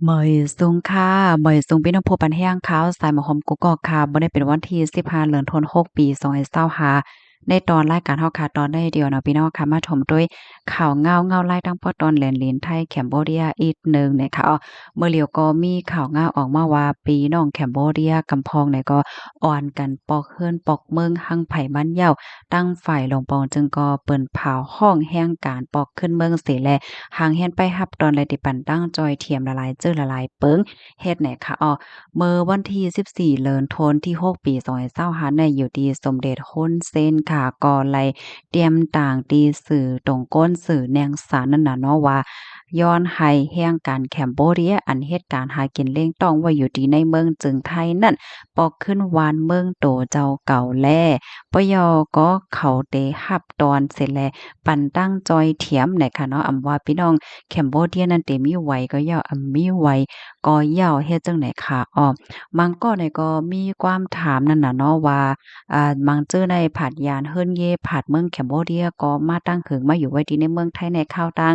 เหมยซุงค่ะเหมยซุงพี่น้องผู้ปันแห้งขาวสายหมอหอมกุกกอกค่ะบ่ได้เป็นวันที่15เดือนธันวาคมปี2025ในตอนรายการเฮาค่ะตอนได้เดียวเนาะพี่น้องค่ะมาชมด้วยข่าวเงาไล่ตั้งพอตอนแหลนหลินไทยแคมโบเดียอีกหนึ่งนะคะเมื่อเลียวก็มีข่าวเงาออกมาว่าพี่น้องแคมโบเดียกำพองเนี่ยก็อ่อนกันปอกเฮือนปอกเมืองหังไผ่บ้านเหย้าตั้งฝ่ายลงปองจึงก็เปิ้นเผาห้องแห่งการปอกขึ้นเมืองเสแลห่างแฮนไปฮับตอนไรติปันตั้งจอยเทียมละลายจื้อละลายเปิงเฮ็ดไหนคะเมื่อวันที่14เดือนธันวาคมที่6ปี2025ในอยู่ที่สมเด็จฮุนเซนค่ะก็ไลเตรียมต่างตีสื่อตรงก้นสื่อแนงสารนั่นน่ะเนาะว่าย้อนให้แห่งการแคมโบเดียอันเหตุการณ์หากินเล้งต้องว่าอยู่ดีในเมืองจึงไทยนั่นปอกขึ้นวานเมืองโตเจ้าเก่าแลปยก็เขาเตฮับตอนเสร็จแล้วปันตั้งจอยเถียมไหนค่ะเนาะว่าพี่น้องแคมโบเดียนั่นเตมีไหวก็ยาวมีไหวก็ยาวเฮ็ดจังไหนค่ะมังก็เนี่ยก็มีความถามนั่นน่ะเนาะว่ามังเจอในผาดยานเฮิรนเย่ผาดเมืองแคมโบเดียก็มาตั้งหึงมาอยู่ไว้ที่ในเมืองไทยในคราวต่าง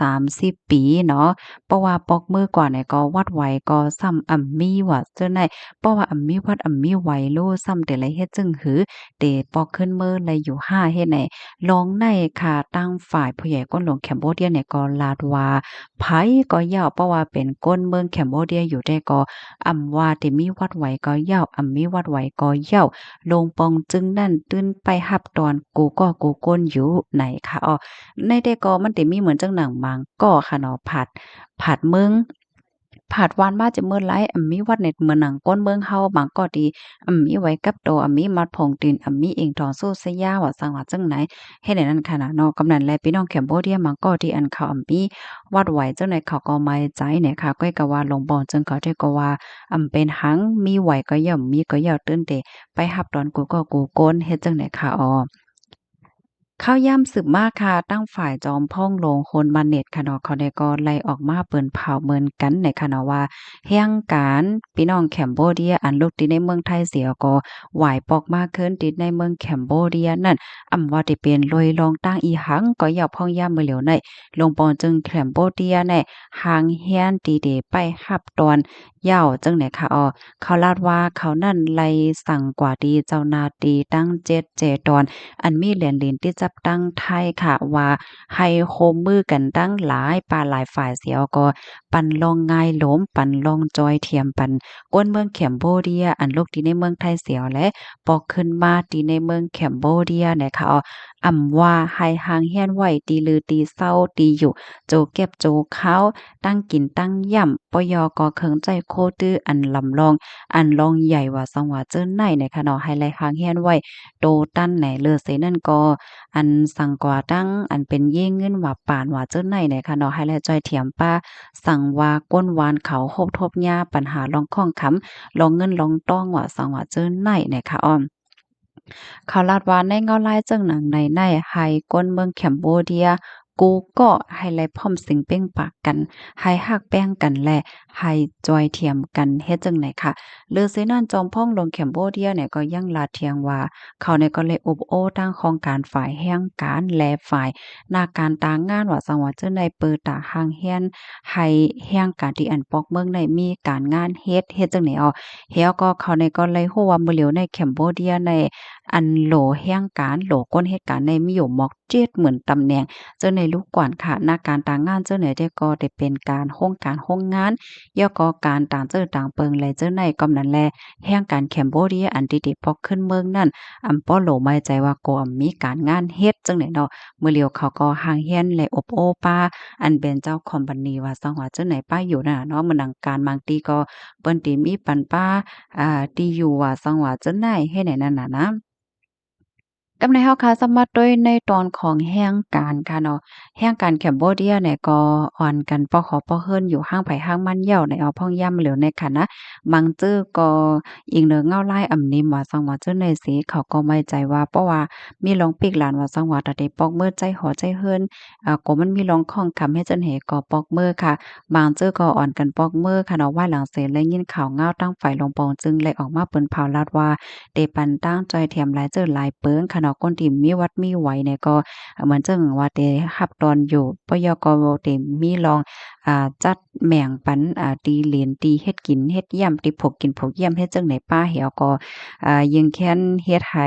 20-30ปีเนาะเพราะว่าปอกมือกว่าเนี่ยก็วัดไหวก็ซ้ำมีว่าเจอในเพราะว่ามีวัดมีไหวโลซ้ำแต่ละเฮ็ดจึงหือเตปอกขึ้นเมือเลยอยู่5เฮ็ดไหนลองในค่ะตั้งฝ่ายผู้ใหญ่ก้นหลวงแคมโบเดียเนี่ยก็ลาดว่าไผก็ยาวเพราะว่าเป็นก้นเมืองแคมโบเดียอยู่ได้ก็ว่าที่มีวัดไหวก็ยาวมีวัดไหวก็ยาวลงปองจึงนั่นตื้นไปหับตอนกูก็กูก้นอยู่ไหนคะในได้ก็มันสิมีเหมือนจังหนังมังก็ค่ะเนาะผัดเมืองผัดวานมาจะเมื่อไรมีวัดเน็ตเมืองหนังก้นเมืองเฮาบางก็ดีมีไว้กับโตมีมัดผงตีนมีเองทองสู้สยาว่าสังว่าจังไหนเฮ็ดให้นั่นค่ะนะเนาะกำนันแลพี่น้องแคมโบเดียมังก็ที่อันเขามีวัดไหวจังไหนเขาก็ไม่ใจเนี่ยค่ะก้อยก็ว่าลงบ่จึงเขาได้ก็ว่าเป็นหังมีไหวก็ย่อมมีก็ย่อตื้นเตไปหับตอนกูก็กูโกนเฮ็ดจังไหนค่ะข้าวย่ำสืบมากค่ะตั้งฝ่ายจอมพ่องโลงโคนบานเน็ตค่ะเนาะเขาได้ก็ไล่ออกมาเปิ้นเผาเหมือนกันในค่ะเนาะว่าแห่งการพี่น้องแคมโบเดียอันลูกติดในเมืองไทยเสียก็หวายปอกมากขึ้นติดในเมืองแคมโบเดียนั่นว่าที่เป็นลอยลองตั้งอีหังก็อย่าพ่องย่ำมือเหลียวในลงปอนจึงแคมโบเดียในหางเฮียนตีเดไปหับตอนยาวจังไหนค่ะเขาลาดว่าเขานั่นไล่สั่งกว่าดีเจ้านาตีตั้ง7เจตอน อันมีเหรียญเหรียญที่จับตั้งไทยค่ะว่าให้โฮมมือกันตั้งหลายปาหลายฝ่ายเสียก็ปันลองง่ายหลมปันลองจอยเทียมปันก้นเมืองแคมโบเดียอันลูกที่ในเมืองไทยเสียวและปอกขึ้นมาที่ในเมืองแคมโบเดียเนี่ยค่ะว่าให้หางเฮียนไหวตีลือตีเศร้าตีอยู่โจเก็บโจเขาตั้งกินตั้งย่ำปยก็เคิงใจโคตื้ออันลำลองอันลองใหญ่ว่าสังว่าเจิ้นในเนี่ยค่ะเนาะให้ไลหางเฮียนไว้ โตตั้นไหนเลอเสนั่นก็อันสั่งกว่าตั้งอันเป็นเย่งเงินว่าป่านว่าเจ้าไหนเนี่ยค่ะเนาะให้แลจอยเถียมป้าสั่งว่าก้นวานเขาโคบทบหญ้าปัญหาลองข้องค้ำลองเงินลองต้องว่าสั่งว่าเจ้าไหนเนี่ยค่ะเขาลาดว่าในเงาลายเจิงหนังในไฮก้นเมืองแคมโบเดียกูก็ให้ไลพร้อมสิงเป้งปากกันให้ฮักแป้งกันแลให้จอยเทียมกันเฮ็ดจังไหนค่ะเลือเซนั่นจอมพ่องลงแคมโบเดียเนี่ยก็ยังลาดเทียงว่าเขาเนี่ยก็เลยอบโอ้ตั้งของการฝ่ายแห่งการและฝ่ายหน้าการตางานว่าสังว่าเจ้าในเปิดตาหางเฮียนให้แห่งการที่อันปอกเมืองในมีการงานเฮ็ดจังไหนเฮียก็เขาเนี่ยก็เลยฮู้ว่ามื้อเหลียวในแคมโบเดียใน อันโหลแห่งการโหลก้นเหตุการณ์ในมีอยู่หมอกเจ็ดเหมือนตำแหน่งเจ้าในลูกกวานค่ะหน้าการต่างงานเจ้าไหนได้ก็ได้เป็นการโฮงงานย่อก็การต่างเจ้อต่างเปิงเลยเจ้าในกำนั้นแลแห่งการแคมโบเดียอันที่ได้พอกขึ้นเมืองนั่นป้อโหลไม่ใจว่าก็มีการงานเฮ็ดจังไหนเนาะมื้อเลียวเขาก็ห่างเฮียนและอบโอ้ป้าอันเป็นเจ้าคอมพานีว่าสังว่าเจ้าไหนป้าอยู่น่ะเนาะมื้อนังการบางทีก็เปิ้นติมีปันป้าที่อยู่ว่าสังว่าเจ้าไหนเฮ็ดให้นั่นน่ะนะ กำในเฮาค่ะสามารถด้วยในตอนของแห่งการค่ะเนาะแห่งการแคมโบเดียเนี่ยก็อ่อนกันปอขอปอเฮิรนอยู่ห้างไผห้างมันเหย้าในเอาพ่องย่ำเหลวในค่ะนะบางจื้อก็อิงเหนือเงาลายนิ่มว่าสังว่าจื้อในสิเขาก็ไม่ใจว่าเพราะว่ามีลองปีกหลานว่าสังว่าตะเดปอกมือใจหอใจเฮิรนก็มันมีลองข้องคำให้จันเหก็ปอกมือค่ะบางจื้อก็อ่อนกันปอกมือค่ะเนาะว่าหลังเสร็จแล้วยินข่าวเงาตั้งไฟลงปองจึงเลยออกมาเปิ้นเผาลาดว่าเดปันตั้งใจแถมหลายเจอหลายเปิงค่ะเนาะ นาะคนที่มีวัดมีไหวเนี่ยก็เหมือนจังว่าได้รับตอนอยู่ปยกได้มีลองจัดแหม่งปันตีเหรียญตีเฮ็ดกินเฮ็ดยามติพกกินพกเยี่ยมเฮ็ดจั่งใดป้าเหี่ยวก็ยังแค้นเฮ็ดให้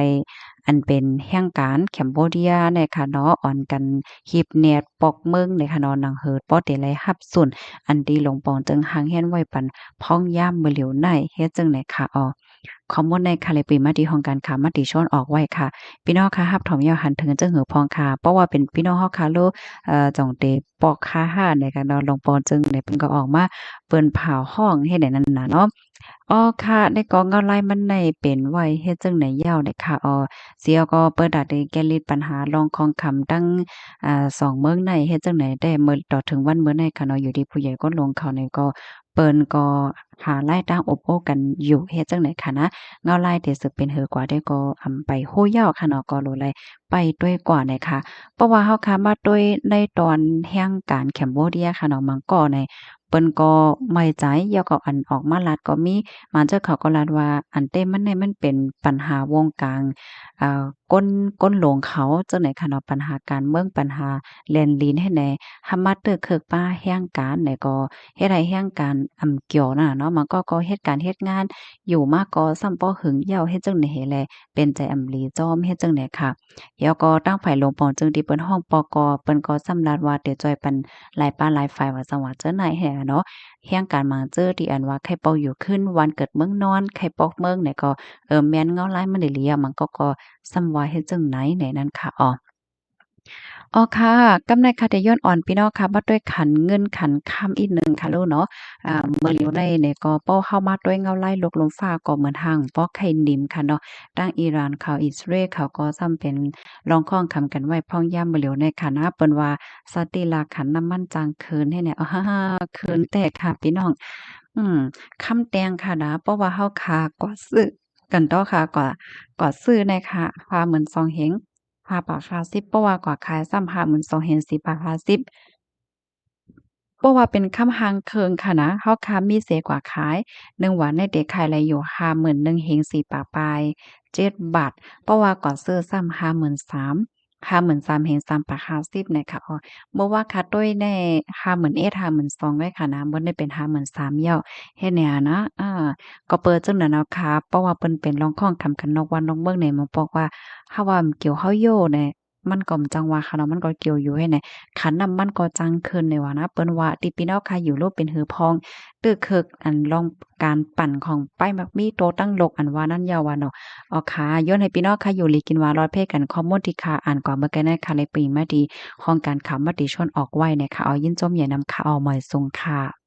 อันเป็นแห่งการแคมโบเดียเนี่ยค่ะเนาะอ่อนกันฮีบแนดปอกเมืองเนี่ยค่ะเนาะหนังเฮิดปอได้ไลรับสุนอันดีหลงปองจึงหางแฮนไว้ปันพ้องย่ามมื้อเหลียวในเฮ็ดจังได๋ค่ะข้อมูลในคาลิปีมาดีของการค้ามติชนออกไว้ค่ะพี่น้องค่ะรับถอมยาวหันถึงจังหือพองค่ะเพราะว่าเป็นพี่น้องเฮาค่ะโลจ่องเตปอกค่าห้าในการนอนลงปอนจึงเนี่ยเพิ่นก็ออกมาเปิ้นเผาห้องเฮ็ดได้นั่นน่ะเนาะค่ะในกองเงาลายมันในเป็นไว้เฮ็ดจังไหนยาวได้ค่ะเสียก็เปิดดาได้แก้ลิดปัญหารองคองคำตั้ง2เมืองในเฮ็ดจังไหนได้มื้อต่อถึงวันมื้อในค่ะเนาะอยู่ที่ผู้ใหญ่ก็ลงเขาในก็เปิ้นก็หารายได้อบโอ้กันอยู่เฮ็ดจังไหนค่ะนะเงาลายที่สึกเป็นเหือกว่าได้ก็ไปโฮยาวค่ะเนาะก็โลไลไปด้วยกว่าน่ะค่ะเพราะว่าเฮาค่ะมาด้วยในตอนแห่งการแคมโบเดียค่ะเนาะมันก็ในเปิ้นก็ไม่ใจยอก็อันออกมาลัดก็มีมันเจ้าเขาก็ลัดว่าอันเต้มันเนี่ยมันเป็นปัญหาวงการอ่าก้นหลงเขาจังไหนค่ะเนาะปัญหาการเมืองปัญหาแล่นลี้นให้แหน่หามาเตอเคิกป้าแห่งการไหนก็เฮ็ดให้แห่งการเกี่ยวน่ะเนาะมันก็เฮ็ดการเฮ็ดงานอยู่มาก็ซ้ำบ่หึงยาวเฮ็ดจังได๋แลเป็นใจหลีจอมเฮ็ดจังได๋ค่ะแล้วก็ตั้งไผลงปองจึงที่เปิ้นฮ้องปกเปิ้นก็สำลัดว่าเดี๋ยวจอยปันหลายป้าหลายฝ่ายว่าจังหวัดเจ้าไหนแฮ่เนาะแห่งการมาเจอที่อันว่าไข่เปาอยู่ขึ้นวันเกิดเมืองนอนไข่ปอกเมืองเนี่ยก็แม่นเงาลายมันได้เลียมันก็ซ้ำว่าเฮ็ดจังไหนไหนนั้นค่ะค่ะกำในค่ะได้ย้อนอ่อนพี่น้องค่ะมาด้วยขันเงินขันค่ำอีกหนึ่งค่ะลูกเนาะเมื่อเหลียวได้เนี่ยก็ป้อเข้ามาด้วยเงาไล่ลกลมฟ้าก็เหมือนหั้งป้อไข่นิมค่ะเนาะตั้งอิหร่านเขาอิสราเอลเขาก็ซ้ำเป็นรองข้องคำกันไว้พ้องย่ำเมื่อเหลียวในค่ะนะเปิ้นว่าสติลาขันน้ำมันจางคืนให้เนี่ยคืนแตกค่ะพี่น้องคำแตงค่ะนะเพราะว่าเฮาค่ะก็ซื้อกันต่อค่ะก็ซื้อในค่ะ52,000เฮง 5 บาท 50เพราะว่ากว่าขายซ้ำ52,000เห็น10 บาท 50เพราะว่าเป็นคำหางเคิงค่ะนะเฮาค้ามีเสกว่าขาย1วันในเด็กขายไรอยู่51,000เฮง4ปาปลาย7บาทเพราะว่าก่อนซื้อซ้ำ53,000 53,000เฮง3ปา50เนี่ยค่ะบ่ว่าค่ะด้วยใน51,000 52,000เลยค่ะนะบ่ได้เป็น53,000แล้วเฮ็ดแนวนะก็เปิดจังนั้นเอาค่ะเพราะว่าเปิ้นเป็นรองข้องคำกันนกวันนกเบิ่งเนี่ยมันบอกว่าถ้าว่ามันเกี่ยวเฮาโยเนี่ยมันก็จังว่าค่ะเนาะมันก็เกี่ยวอยู่ให้แหน่ขันน้ำมันก็จังขึ้นในว่านะเปิ้นว่าติพี่น้องค่ะอยู่โลกเป็นหือพองตึกเคิกอันลองการปั่นของป้ายมักมีโตตั้งโลกอันว่านั้นยาวว่าเนาะค่ะย้อนให้พี่น้องค่ะอยู่หลีกินวารอดเพ่กันข้อมูลที่ค่ะอ่านก่อนเมื่อกี้นะคะในปีมาดีของการข่าวมติชนออกไว้เนี่ยค่ะยินจมใหญ่นำข่าวเอาหมอยทรงค่ะ